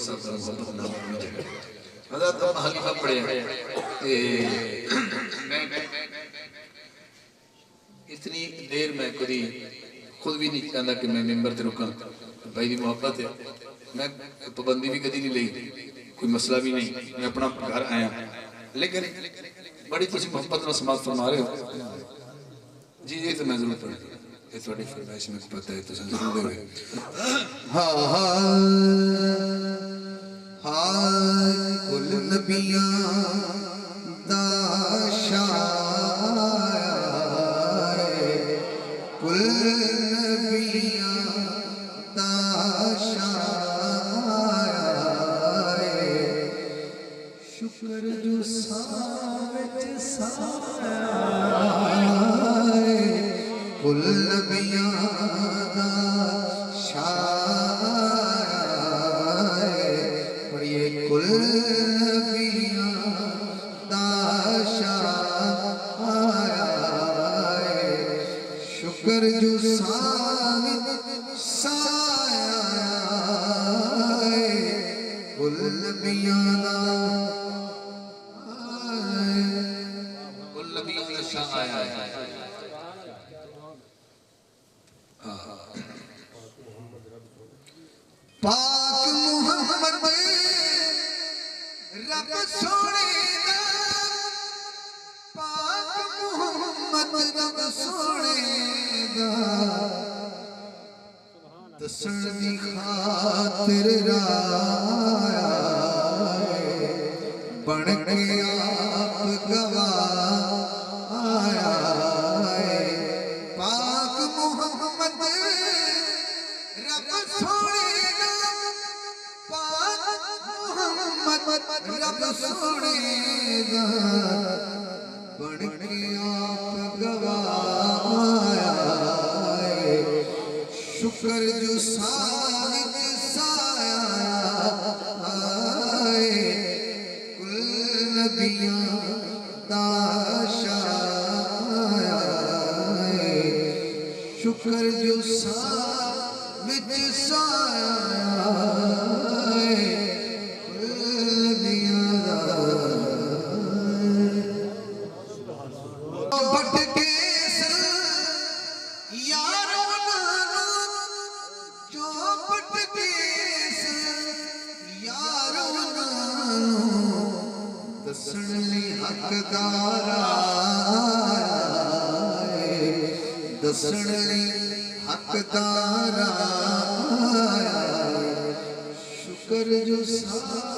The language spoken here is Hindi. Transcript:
साहब का मोहब्बत नाम में जगह हज़रत हलीफा पढ़े इतनी देर मैं कभी खुद भी नहीं चाहता कि मैं मेंबर से रुका भाई की मोहब्बत है मैं पाबंदी भी कभी नहीं ली कोई मसला भी नहीं मैं अपना घर आया लेकिन बड़ी तुम मोहब्बत में समाज फरमा रहे हो जी ये तो मैं जरूर पढ़ ये थोड़ी फरमाइश में पता है तो जरूर देवे हाँ हाँ हाँ कुल नबियां दा शायर कुल नबियां दा शायर शुक्र जो सावत साया कुल नबियां दा शायर पढ़िए कुल नबियां दा शायर शुक्र जो सावत साया कुल नबियां दा आया पाक मुहम्मद रब सोने दा पाक मुहम्मद रब सोने दा दसन दी खातिर राया बन के आप गवाया पाक मुहम्मद रब सोने दा पाक मुहम्मद रब सोने दा बन के आप गवाया शुक्र जो सावित साया कुल नबियां दा शायर शुक्र जो सावित साया कुल नबियां दा भटके दसन हकदार दसन हकदार शुक्र जो सा